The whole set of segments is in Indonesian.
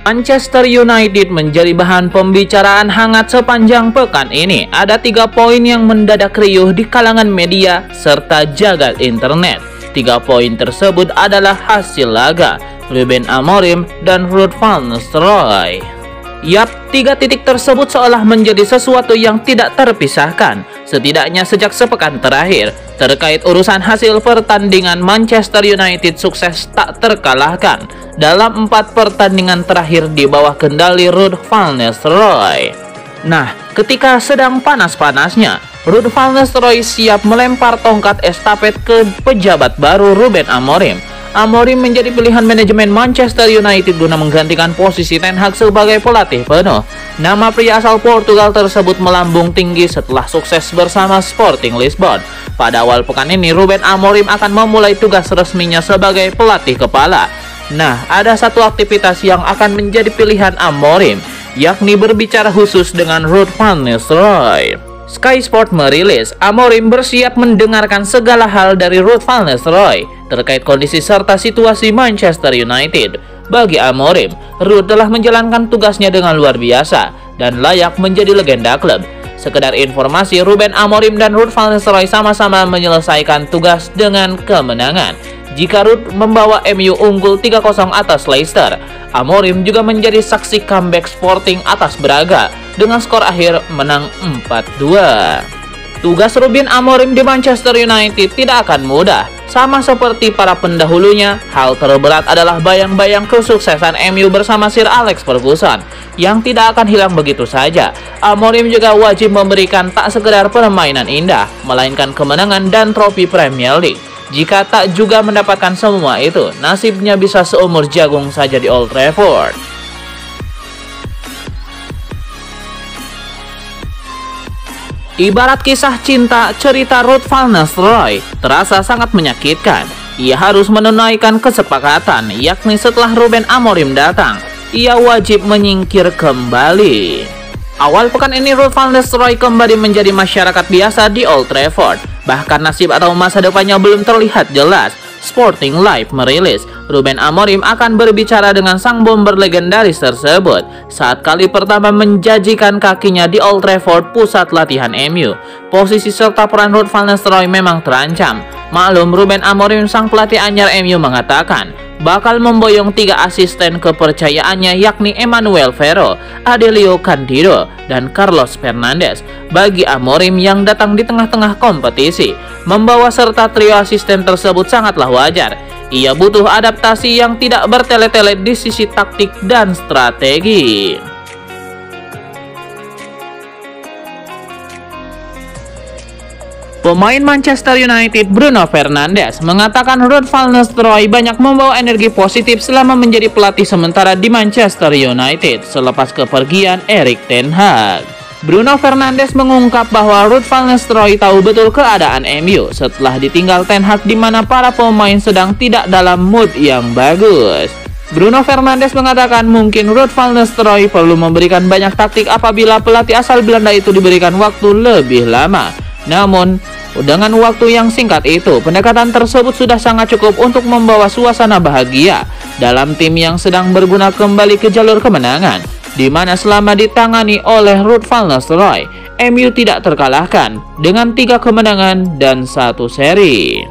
Manchester United menjadi bahan pembicaraan hangat sepanjang pekan ini. Ada 3 poin yang mendadak riuh di kalangan media serta jagat internet. 3 poin tersebut adalah hasil laga Ruben Amorim dan Ruud van Nistelrooy. Yap, 3 titik tersebut seolah menjadi sesuatu yang tidak terpisahkan, setidaknya sejak sepekan terakhir, terkait urusan hasil pertandingan. Manchester United sukses tak terkalahkan dalam 4 pertandingan terakhir di bawah kendali Ruud van Nistelrooy. Nah, ketika sedang panas-panasnya, Ruud van Nistelrooy siap melempar tongkat estafet ke pejabat baru Ruben Amorim. Amorim menjadi pilihan manajemen Manchester United guna menggantikan posisi Ten Hag sebagai pelatih penuh. Nama pria asal Portugal tersebut melambung tinggi setelah sukses bersama Sporting Lisbon. Pada awal pekan ini, Ruben Amorim akan memulai tugas resminya sebagai pelatih kepala. Nah, ada satu aktivitas yang akan menjadi pilihan Amorim, yakni berbicara khusus dengan Ruud van Nistelrooy. Sky Sport merilis, Amorim bersiap mendengarkan segala hal dari Ruud van Nistelrooy terkait kondisi serta situasi Manchester United. Bagi Amorim, Ruud telah menjalankan tugasnya dengan luar biasa dan layak menjadi legenda klub. Sekedar informasi, Ruben Amorim dan Ruud van Nistelrooy sama-sama menyelesaikan tugas dengan kemenangan. Jika Ruud membawa MU unggul 3-0 atas Leicester, Amorim juga menjadi saksi comeback Sporting atas Braga dengan skor akhir menang 4-2. Tugas Ruben Amorim di Manchester United tidak akan mudah. Sama seperti para pendahulunya, hal terberat adalah bayang-bayang kesuksesan MU bersama Sir Alex Ferguson yang tidak akan hilang begitu saja. Amorim juga wajib memberikan tak sekedar permainan indah, melainkan kemenangan dan trofi Premier League. Jika tak juga mendapatkan semua itu, nasibnya bisa seumur jagung saja di Old Trafford. Ibarat kisah cinta, cerita Ruud van Nistelrooy terasa sangat menyakitkan. Ia harus menunaikan kesepakatan, yakni setelah Ruben Amorim datang, ia wajib menyingkir kembali. Awal pekan ini, Ruud van Nistelrooy kembali menjadi masyarakat biasa di Old Trafford. Bahkan nasib atau masa depannya belum terlihat jelas. Sporting Life merilis, Ruben Amorim akan berbicara dengan sang bomber legendaris tersebut saat kali pertama menjajikan kakinya di Old Trafford, pusat latihan MU. Posisi serta peran Ruud van Nistelrooy memang terancam. Maklum, Ruben Amorim sang pelatih anyar MU mengatakan bakal memboyong 3 asisten kepercayaannya, yakni Emmanuel Ferro, Adelio Candido, dan Carlos Fernandes. Bagi Amorim yang datang di tengah-tengah kompetisi, membawa serta trio asisten tersebut sangatlah wajar. Ia butuh adaptasi yang tidak bertele-tele di sisi taktik dan strategi. Pemain Manchester United Bruno Fernandes mengatakan Ruud van Nistelrooy banyak membawa energi positif selama menjadi pelatih sementara di Manchester United selepas kepergian Erik ten Hag. Bruno Fernandes mengungkap bahwa Ruud van Nistelrooy tahu betul keadaan MU setelah ditinggal ten Hag di mana para pemain sedang tidak dalam mood yang bagus. Bruno Fernandes mengatakan mungkin Ruud van Nistelrooy perlu memberikan banyak taktik apabila pelatih asal Belanda itu diberikan waktu lebih lama. Namun, dengan waktu yang singkat itu, pendekatan tersebut sudah sangat cukup untuk membawa suasana bahagia dalam tim yang sedang berguna kembali ke jalur kemenangan, di mana selama ditangani oleh Ruud van Nistelrooy, MU tidak terkalahkan dengan 3 kemenangan dan 1 seri.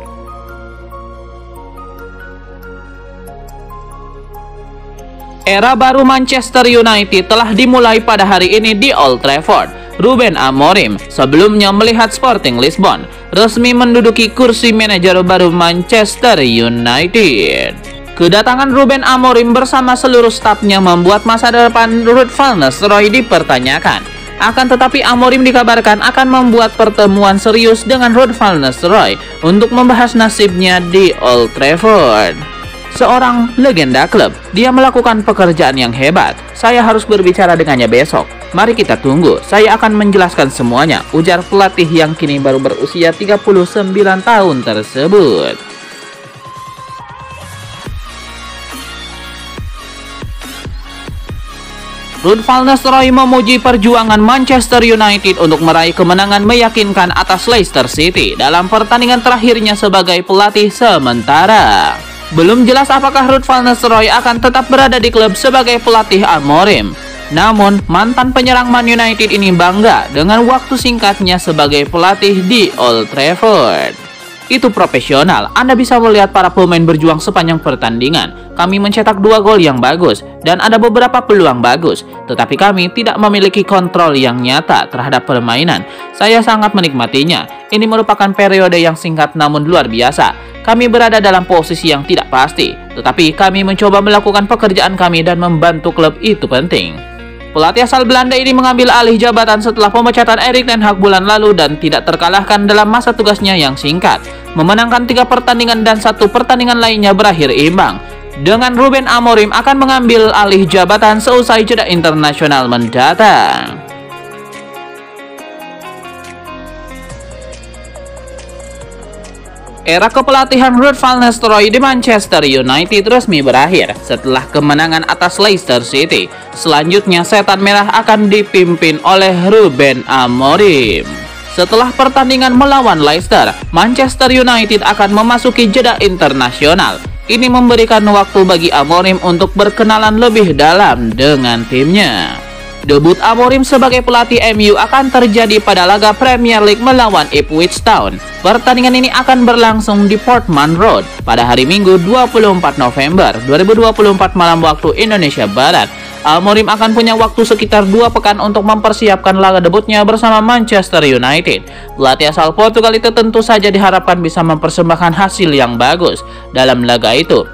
Era baru Manchester United telah dimulai pada hari ini di Old Trafford. Ruben Amorim sebelumnya melihat Sporting Lisbon resmi menduduki kursi manajer baru Manchester United. Kedatangan Ruben Amorim bersama seluruh stafnya membuat masa depan Ruud van Nistelrooy dipertanyakan. Akan tetapi Amorim dikabarkan akan membuat pertemuan serius dengan Ruud van Nistelrooy untuk membahas nasibnya di Old Trafford. Seorang legenda klub, dia melakukan pekerjaan yang hebat. Saya harus berbicara dengannya besok. Mari kita tunggu, saya akan menjelaskan semuanya, ujar pelatih yang kini baru berusia 39 tahun tersebut. Ruud van Nistelrooy memuji perjuangan Manchester United untuk meraih kemenangan meyakinkan atas Leicester City dalam pertandingan terakhirnya sebagai pelatih sementara. Belum jelas apakah Ruud van Nistelrooy akan tetap berada di klub sebagai pelatih Amorim. Namun, mantan penyerang Man United ini bangga dengan waktu singkatnya sebagai pelatih di Old Trafford. Itu profesional, Anda bisa melihat para pemain berjuang sepanjang pertandingan. Kami mencetak 2 gol yang bagus, dan ada beberapa peluang bagus. Tetapi kami tidak memiliki kontrol yang nyata terhadap permainan. Saya sangat menikmatinya. Ini merupakan periode yang singkat namun luar biasa. Kami berada dalam posisi yang tidak pasti, tetapi kami mencoba melakukan pekerjaan kami dan membantu klub itu penting. Pelatih asal Belanda ini mengambil alih jabatan setelah pemecatan Erik ten Hag bulan lalu dan tidak terkalahkan dalam masa tugasnya yang singkat. Memenangkan 3 pertandingan dan 1 pertandingan lainnya berakhir imbang. Dengan Ruben Amorim akan mengambil alih jabatan seusai jeda internasional mendatang. Era kepelatihan Ruud van Nistelrooy di Manchester United resmi berakhir setelah kemenangan atas Leicester City. Selanjutnya, Setan Merah akan dipimpin oleh Ruben Amorim. Setelah pertandingan melawan Leicester, Manchester United akan memasuki jeda internasional. Ini memberikan waktu bagi Amorim untuk berkenalan lebih dalam dengan timnya. Debut Amorim sebagai pelatih MU akan terjadi pada laga Premier League melawan Ipswich Town. Pertandingan ini akan berlangsung di Portman Road pada hari Minggu 24 November 2024 malam waktu Indonesia Barat. Amorim akan punya waktu sekitar 2 pekan untuk mempersiapkan laga debutnya bersama Manchester United. Pelatih asal Portugal itu tentu saja diharapkan bisa mempersembahkan hasil yang bagus dalam laga itu.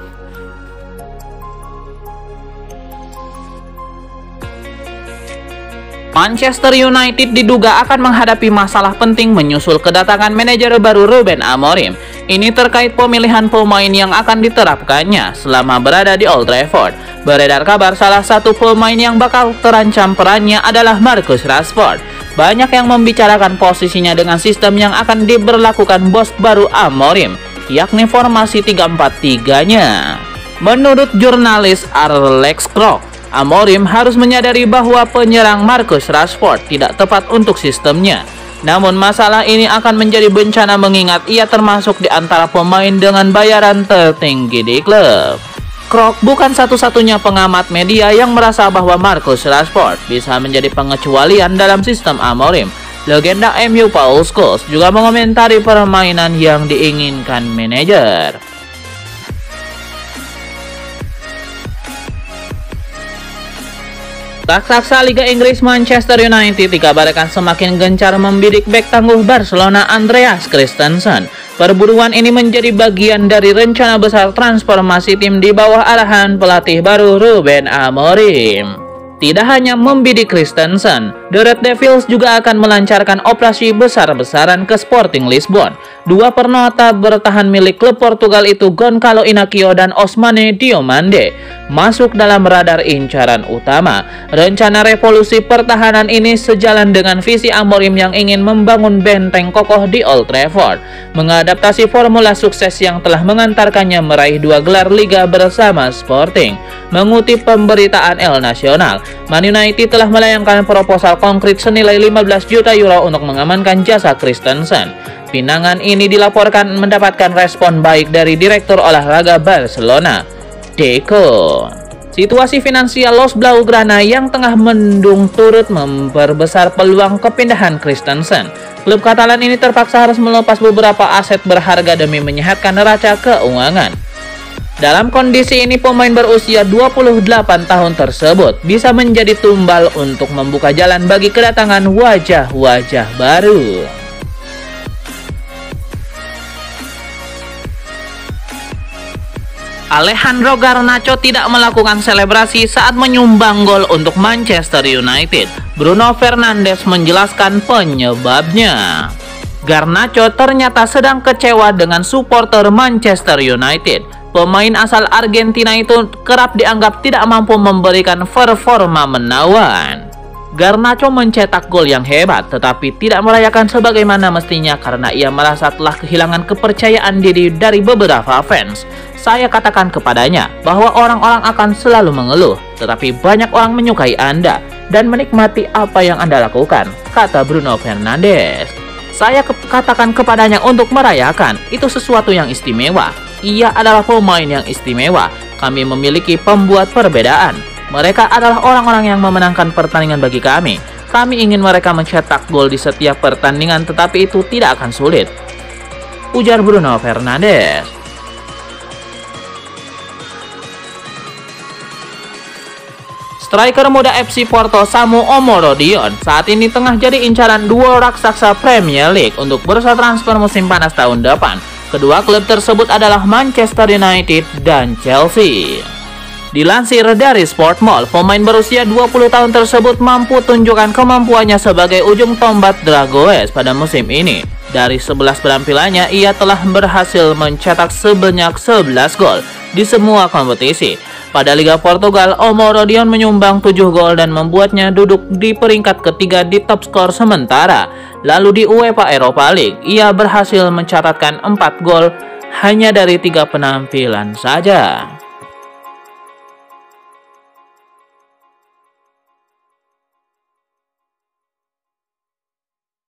Manchester United diduga akan menghadapi masalah penting menyusul kedatangan manajer baru Ruben Amorim. Ini terkait pemilihan pemain yang akan diterapkannya selama berada di Old Trafford. Beredar kabar salah satu pemain yang bakal terancam perannya adalah Marcus Rashford. Banyak yang membicarakan posisinya dengan sistem yang akan diberlakukan bos baru Amorim, yakni formasi 3-4-3-nya. Menurut jurnalis Alex Crook, Amorim harus menyadari bahwa penyerang Marcus Rashford tidak tepat untuk sistemnya. Namun masalah ini akan menjadi bencana mengingat ia termasuk di antara pemain dengan bayaran tertinggi di klub. Crook bukan satu-satunya pengamat media yang merasa bahwa Marcus Rashford bisa menjadi pengecualian dalam sistem Amorim. Legenda MU Paul Scholes juga mengomentari permainan yang diinginkan manajer. Raksasa Liga Inggris Manchester United dikabarkan semakin gencar membidik bek tangguh Barcelona Andreas Christensen. Perburuan ini menjadi bagian dari rencana besar transformasi tim di bawah arahan pelatih baru Ruben Amorim. Tidak hanya membidik Christensen, The Red Devils juga akan melancarkan operasi besar-besaran ke Sporting Lisbon. 2 penota bertahan milik klub Portugal itu Goncalo Inacio dan Ousmane Diomande masuk dalam radar incaran utama. Rencana revolusi pertahanan ini sejalan dengan visi Amorim yang ingin membangun benteng kokoh di Old Trafford, mengadaptasi formula sukses yang telah mengantarkannya meraih 2 gelar Liga bersama Sporting. Mengutip pemberitaan El Nacional, Man United telah melayangkan proposal konkret senilai 15 juta euro untuk mengamankan jasa Christensen. Pinangan ini dilaporkan mendapatkan respon baik dari Direktur Olahraga Barcelona, Deco. Situasi finansial Los Blaugrana yang tengah mendung turut memperbesar peluang kepindahan Christensen. Klub Katalan ini terpaksa harus melepas beberapa aset berharga demi menyehatkan neraca keuangan. Dalam kondisi ini, pemain berusia 28 tahun tersebut bisa menjadi tumbal untuk membuka jalan bagi kedatangan wajah-wajah baru. Alejandro Garnacho tidak melakukan selebrasi saat menyumbang gol untuk Manchester United. Bruno Fernandes menjelaskan penyebabnya. Garnacho ternyata sedang kecewa dengan supporter Manchester United. Pemain asal Argentina itu kerap dianggap tidak mampu memberikan performa menawan. Garnacho mencetak gol yang hebat tetapi tidak merayakan sebagaimana mestinya karena ia merasa telah kehilangan kepercayaan diri dari beberapa fans. Saya katakan kepadanya bahwa orang-orang akan selalu mengeluh, tetapi banyak orang menyukai Anda dan menikmati apa yang Anda lakukan, kata Bruno Fernandes. Saya katakan kepadanya untuk merayakan, itu sesuatu yang istimewa. ia adalah pemain yang istimewa. Kami memiliki pembuat perbedaan. Mereka adalah orang-orang yang memenangkan pertandingan bagi kami. Kami ingin mereka mencetak gol di setiap pertandingan, tetapi itu tidak akan sulit, ujar Bruno Fernandes. Striker muda FC Porto Samu Omorodion saat ini tengah jadi incaran dua raksasa Premier League untuk bursa transfer musim panas tahun depan. Kedua klub tersebut adalah Manchester United dan Chelsea. Dilansir dari Sportmall, pemain berusia 20 tahun tersebut mampu tunjukkan kemampuannya sebagai ujung tombak Dragões pada musim ini. Dari 11 penampilannya, ia telah berhasil mencetak sebanyak 11 gol di semua kompetisi. Pada Liga Portugal, Omorodion menyumbang 7 gol dan membuatnya duduk di peringkat ketiga di top skor sementara. Lalu di UEFA Europa League, ia berhasil mencatatkan 4 gol hanya dari 3 penampilan saja.